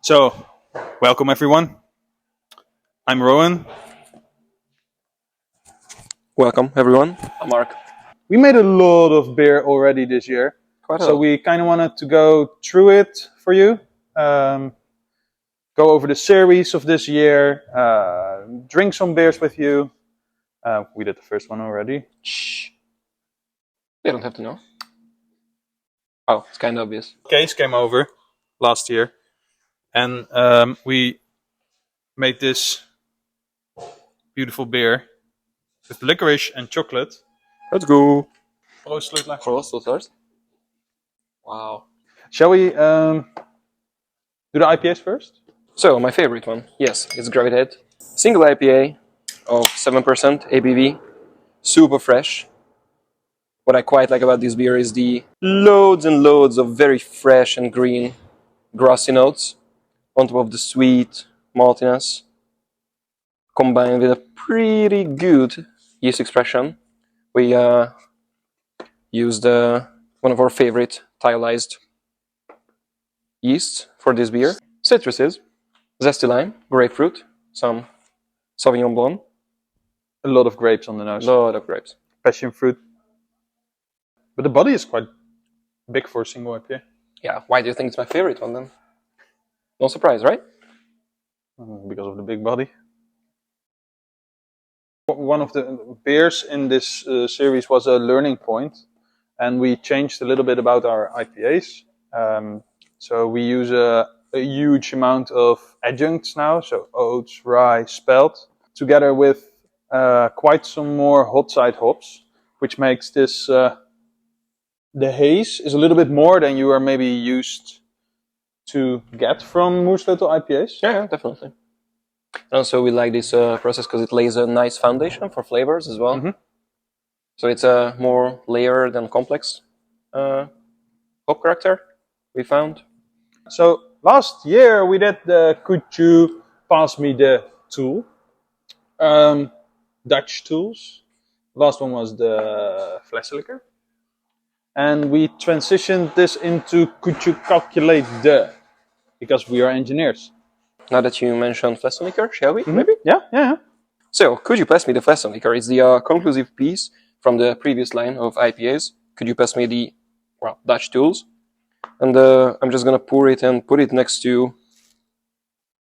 So, welcome everyone. I'm Rowan. Welcome everyone. I'm Mark. We made a lot of beer already this year, so we kind of wanted to go through it for you. Go over the series of this year, drink some beers with you. We did the first one already. Shh. They don't have to know. Oh, it's kind of obvious. Kees came over last year, and we made this beautiful beer with licorice and chocolate. Let's go. Moersleutel. Wow. Shall we do the IPAs first? So, my favorite one, yes, it's Gravitate. Single IPA of 7% ABV. Super fresh. What I quite like about this beer is the loads and loads of very fresh and green grassy notes on top of the sweet maltiness, combined with a pretty good yeast expression. We used one of our favorite tilized yeasts for this beer. Citruses, zesty lime, grapefruit, some Sauvignon Blanc. A lot of grapes on the nose. A lot of grapes. Passion fruit. But the body is quite big for a single IPA. Yeah, why do you think it's my favorite one then? No surprise, right? Because of the big body. One of the beers in this series was a learning point, and we changed a little bit about our IPAs. So we use a huge amount of adjuncts now, so oats, rye, spelt, together with quite some more hot side hops, which makes this the haze is a little bit more than you are maybe used to get from Moersleutel IPAs. Yeah, definitely. And also we like this process because it lays a nice foundation for flavors as well. Mm-hmm. So it's a more layered and complex hop character we found. So last year we did the Could You Pass Me the Tool? Dutch tools. Last one was the Flessenlikker. And we transitioned this into Could You Calculate the? Because we are engineers. Now that you mentioned Flessenlikker, shall we? Mm-hmm. Maybe? Yeah. So, Could You Pass Me the Flessenlikker? It's the conclusive piece from the previous line of IPAs. Could you pass me the Dutch tools? And I'm just gonna pour it and put it next to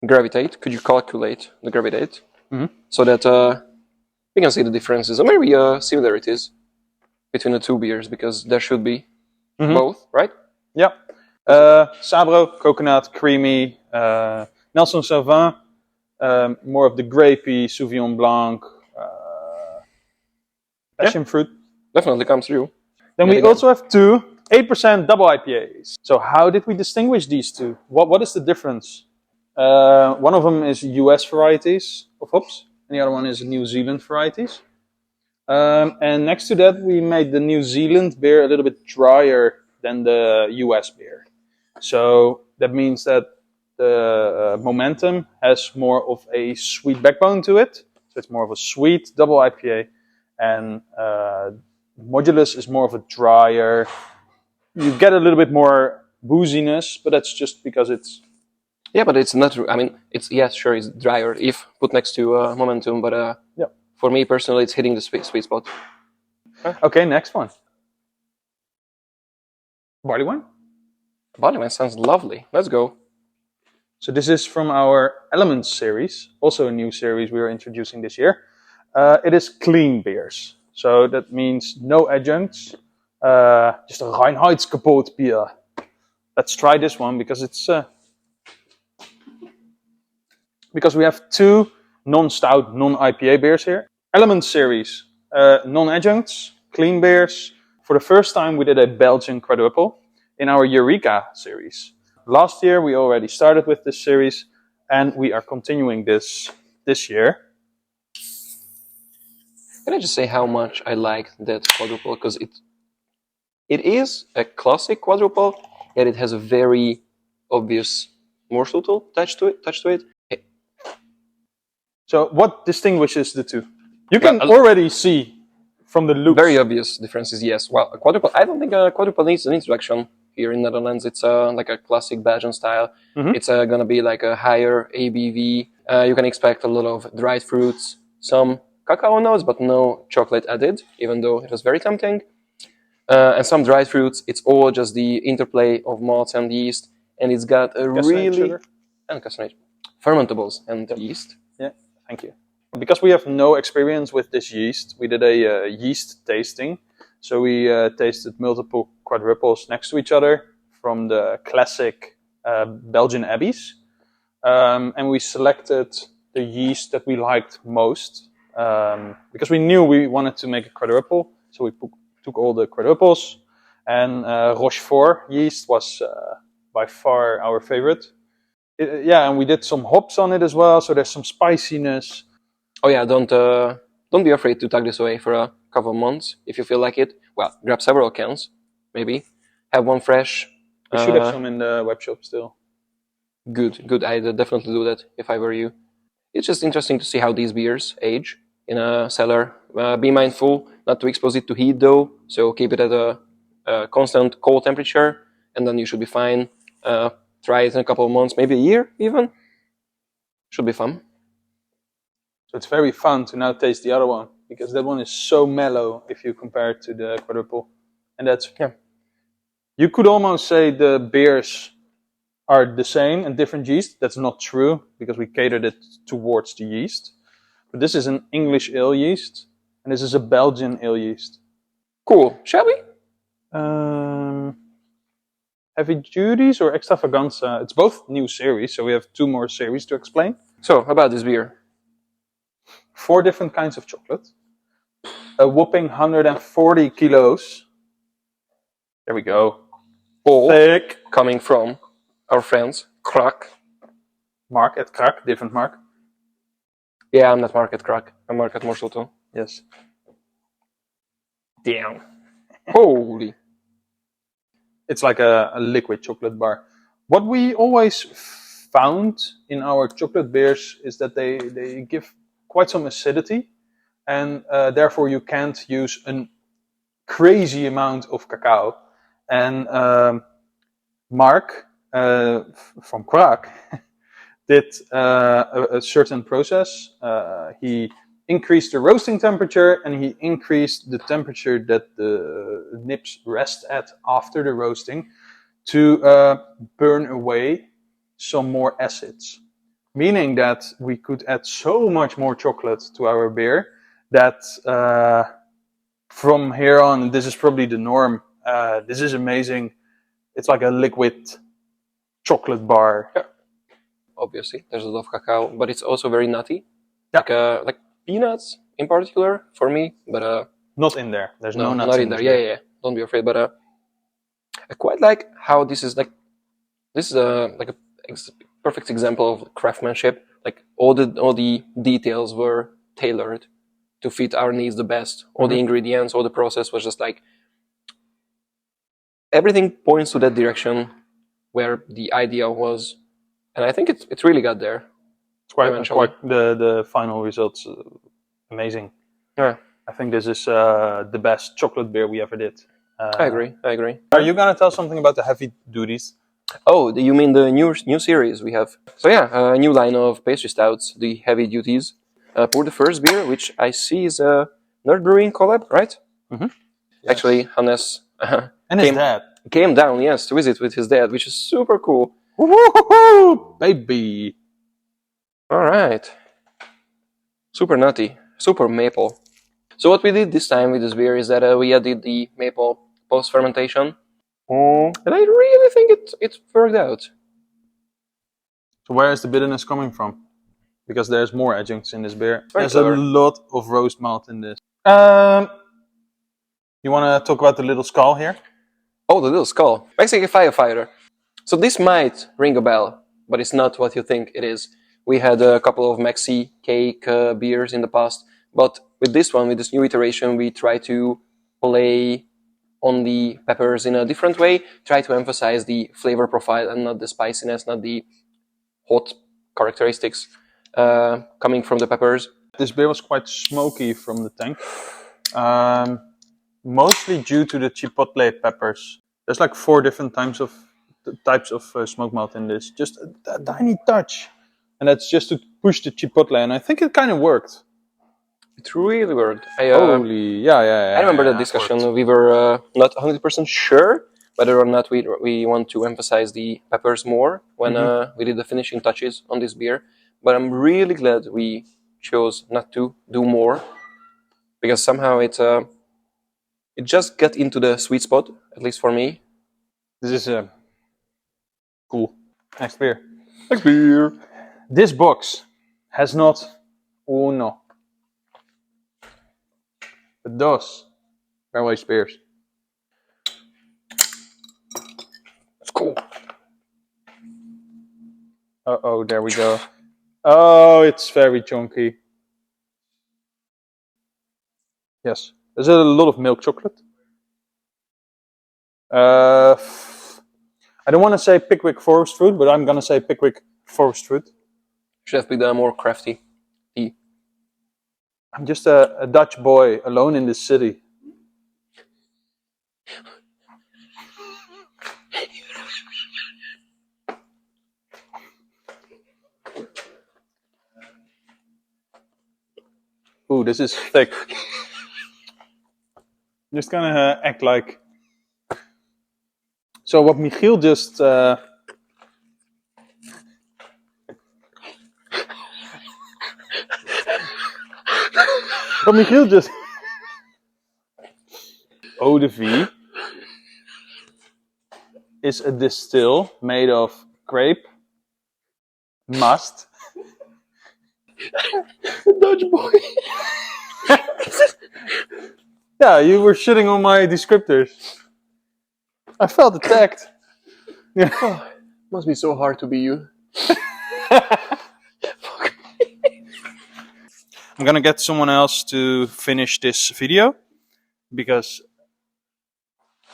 Gravitate. Could you calculate the Gravitate? Mm-hmm. So that we can see the differences, or maybe similarities between the two beers, because there should be both, right? Yeah. Sabro, coconut, creamy. Nelson Sauvin, more of the grapey, Sauvignon Blanc, passion fruit. Definitely comes through. Then we also have two 8% double IPAs. So how did we distinguish these two? What is the difference? One of them is US varieties of hops, and the other one is New Zealand varieties. And next to that, we made the New Zealand beer a little bit drier than the US beer. So that means that the Momentum has more of a sweet backbone to it. So it's more of a sweet double IPA. And Modulus is more of a drier. You get a little bit more booziness, but that's just because it's... Yeah, but it's not... I mean, it's sure, it's drier if put next to Momentum, but for me personally, it's hitting the sweet spot. Okay, next one. Barley wine? Barley wine sounds lovely. Let's go. So this is from our Elements series, also a new series we are introducing this year. It is clean beers. So that means no adjuncts, just a Reinheitskapot beer. Let's try this one because it's... because we have two non-stout, non-IPA beers here. Elements series, non-adjuncts, clean beers. For the first time we did a Belgian Quadruple in our Eureka series. Last year we already started with this series, and we are continuing this year. Can I just say how much I like that Quadruple? Because it is a classic Quadruple, yet it has a very obvious Moersleutel touch to it. So what distinguishes the two? You can already see from the looks. Very obvious differences, yes. Well, a Quadruple, I don't think a Quadruple needs an introduction. here in Netherlands. It's like a classic Belgian style. It's gonna be like a higher ABV. You can expect a lot of dried fruits, some cacao notes, but no chocolate added, even though it was very tempting. And some dried fruits. It's all just the interplay of malts and yeast, and it's got a really sugar. And cassonade fermentables and yeast. Yeah, thank you. Because we have no experience with this yeast, we did a yeast tasting. So we tasted multiple quadruples next to each other from the classic Belgian Abbeys. And we selected the yeast that we liked most because we knew we wanted to make a quadruple. So we took all the quadruples, and Rochefort yeast was by far our favorite. And we did some hops on it as well, so there's some spiciness. Oh yeah, don't be afraid to tuck this away for a couple of months if you feel like it. Well, grab several cans, maybe. Have one fresh. We should have some in the webshop still. Good. I'd definitely do that if I were you. It's just interesting to see how these beers age in a cellar. Be mindful not to expose it to heat though, so keep it at a constant cold temperature, and then you should be fine. Try it in a couple of months, maybe a year even. Should be fun. So it's very fun to now taste the other one, because that one is so mellow if you compare it to the quadruple. And that's, you could almost say the beers are the same and different yeast. That's not true, because we catered it towards the yeast. But this is an English ale yeast, and this is a Belgian ale yeast. Cool. Shall we? Heavy Duties or Extravaganza? It's both new series, so we have 2 more series to explain. So, about this beer. 4 different kinds of chocolate. A whopping 140 kilos. There we go. All thick. Coming from our friends, Krak. Mark at Krak, different Mark. Yeah, I'm not Mark at Krak. I'm Mark at Moersleutel. Yes. Damn. Holy. It's like a liquid chocolate bar. What we always found in our chocolate beers is that they give quite some acidity, and therefore you can't use a crazy amount of cacao. And Mark from Krak did a certain process. He increased the roasting temperature, and he increased the temperature that the nips rest at after the roasting to burn away some more acids. Meaning that we could add so much more chocolate to our beer that from here on, this is probably the norm. This is amazing. It's like a liquid chocolate bar. Yeah. Obviously, there's a lot of cacao, but it's also very nutty. Yeah. Like peanuts in particular for me, but not in there. There's no nuts not in there. Yeah. Don't be afraid. But I quite like how this is like. This is like a perfect example of craftsmanship. Like all the details were tailored to fit our needs the best. All the ingredients, all the process was just like everything points to that direction where the idea was, and I think it really got there. It's quite the final results amazing. Yeah, I think this is the best chocolate beer we ever did. I agree. Are you gonna tell something about the Heavy Duties? Oh, you mean the new series we have? So yeah, a new line of pastry stouts, the Heavy Duties. For the first beer, which I see is a Nerd Brewing collab, right? Mm-hmm. Yes. Actually, Hannes and his dad came down, yes, to visit with his dad, which is super cool. Woo-hoo-hoo, baby! All right, super nutty, super maple. So what we did this time with this beer is that we added the maple post fermentation. And I really think it worked out. So where is the bitterness coming from? Because there's more adjuncts in this beer. There's clever. a lot of roast malt in this. You want to talk about the little skull here? Oh, the little skull. Mexicake Firefighter. So this might ring a bell, but it's not what you think it is. We had a couple of Mexicake beers in the past, but with this one, with this new iteration, we try to play on the peppers in a different way, try to emphasize the flavor profile and not the spiciness, not the hot characteristics coming from the peppers. This beer was quite smoky from the tank, mostly due to the chipotle peppers There's like 4 different types of smoke malt in this. Just a tiny touch, and that's just to push the chipotle. And I think it kind of worked. It really worked. Holy, yeah. I remember the discussion. We were not 100% sure whether or not we want to emphasize the peppers more when we did the finishing touches on this beer. But I'm really glad we chose not to do more, because somehow it just got into the sweet spot, at least for me. This is cool. Next beer. Next beer. This box has not uno, but dos barrel aged beers. It's cool. Oh, there we go. Oh, it's very chunky. Yes, there's a lot of milk chocolate. I don't want to say Pickwick Forest Fruit, but I'm gonna say Pickwick Forest Fruit. Should have picked a more crafty tea. I'm just a Dutch boy alone in this city. Ooh, this is thick. Just gonna act like. So what Michiel just. What Michiel just. Eau de vie is a distill made of grape, must. Dutch boy. Yeah, you were shitting on my descriptors. I felt attacked. Yeah. Oh, must be so hard to be you. I'm gonna get someone else to finish this video because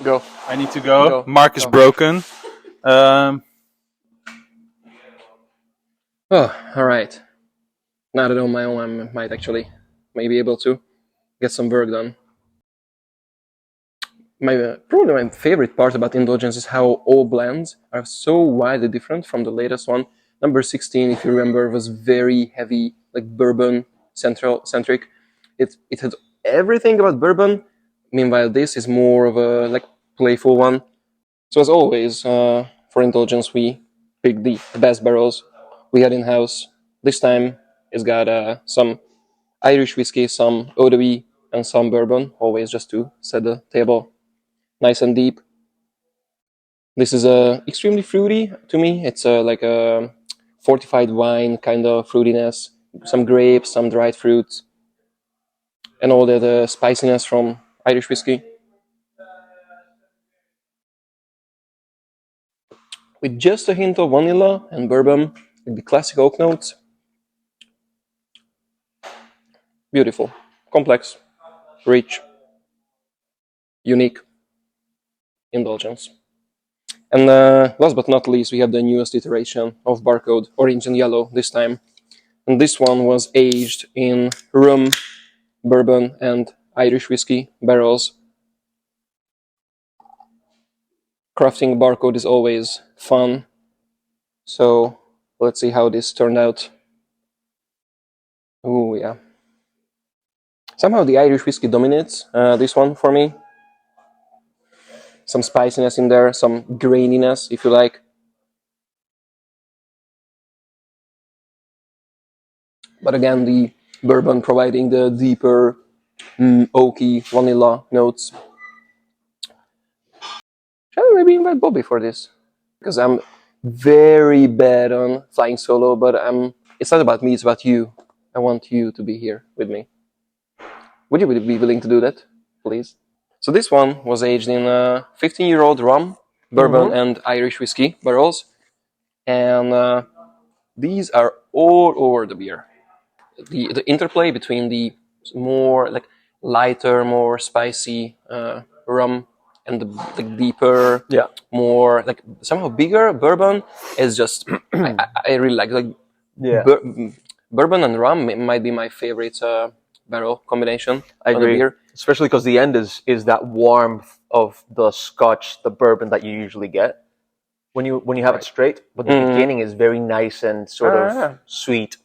Go. I need to go. Go. Mark is broken. Oh, all right. Now that on my own, I might actually be able to get some work done. Probably my favorite part about Indulgence is how all blends are so widely different from the latest one. Number 16, if you remember, was very heavy, like bourbon centric. It had everything about bourbon. Meanwhile, this is more of a like playful one. So as always, for Indulgence, we picked the best barrels we had in house. This time, it's got some Irish whiskey, some eau de vie, and some bourbon. Always just to set the table nice and deep. This is extremely fruity to me. It's like a fortified wine kind of fruitiness. Some grapes, some dried fruits, and all the spiciness from Irish whiskey. With just a hint of vanilla and bourbon, with the classic oak notes. Beautiful, complex, rich, unique Indulgence. And last but not least, we have the newest iteration of Barcode, orange and yellow this time. And this one was aged in rum, bourbon, and Irish whiskey barrels. Crafting Barcode is always fun. So let's see how this turned out. Oh yeah. Somehow the Irish whiskey dominates this one for me. Some spiciness in there, some graininess, if you like. But again, the bourbon providing the deeper, oaky, vanilla notes. Shall we maybe invite Bobby for this? Because I'm very bad on flying solo, but it's not about me, it's about you. I want you to be here with me. Would you be willing to do that, please? So this one was aged in 15-year-old rum, bourbon, and Irish whiskey barrels. And these are all over the beer. The interplay between the more like lighter, more spicy rum and the deeper, more like somehow bigger bourbon is just I really like bourbon and rum might be my favorite barrel combination. I agree. The beer. especially because the end is that warmth of the Scotch, the bourbon that you usually get when you have it straight. But the beginning is very nice and sort of sweet,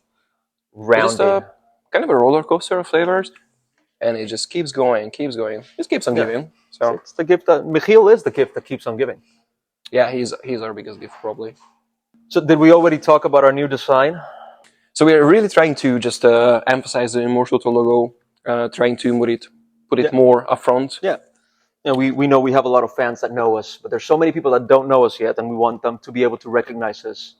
rounded. Just kind of a roller coaster of flavors, and it just keeps going, just keeps on giving. So it's the gift that Michiel is the gift that keeps on giving. yeah, he's our biggest gift probably. So did we already talk about our new design? So we're really trying to just emphasize the Moersleutel logo, trying to put it more up front. Yeah. You know, we know we have a lot of fans that know us, but there's so many people that don't know us yet, and we want them to be able to recognize us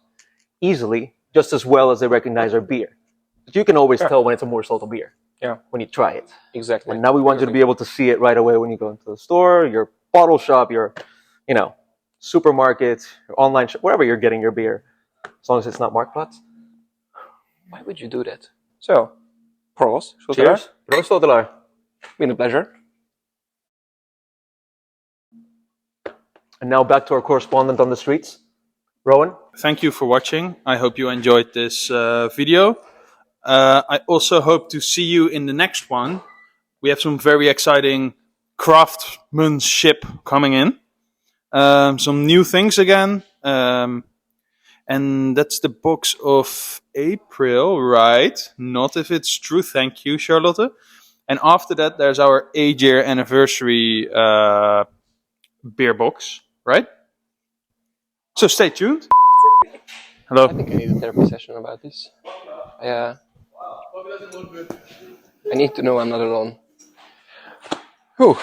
easily, just as well as they recognize our beer. But you can always tell when it's a Moersleutel beer. Yeah. When you try it. Exactly. And now we want you to be able to see it right away when you go into the store, your bottle shop, your, supermarket, your online shop, wherever you're getting your beer, as long as it's not Marktplaats. Why would you do that? So, Prost. Cheers. Moersleutel. Been a pleasure. And now back to our correspondent on the streets, Rowan. Thank you for watching. I hope you enjoyed this video. I also hope to see you in the next one. We have some very exciting craftsmanship coming in. Some new things again. And that's the box of April, right? Not if it's true. Thank you, Charlotte. And after that, there's our 8-year anniversary beer box, right? So stay tuned. Hello. I think I need a therapy session about this. I need to know I'm not alone. Whew.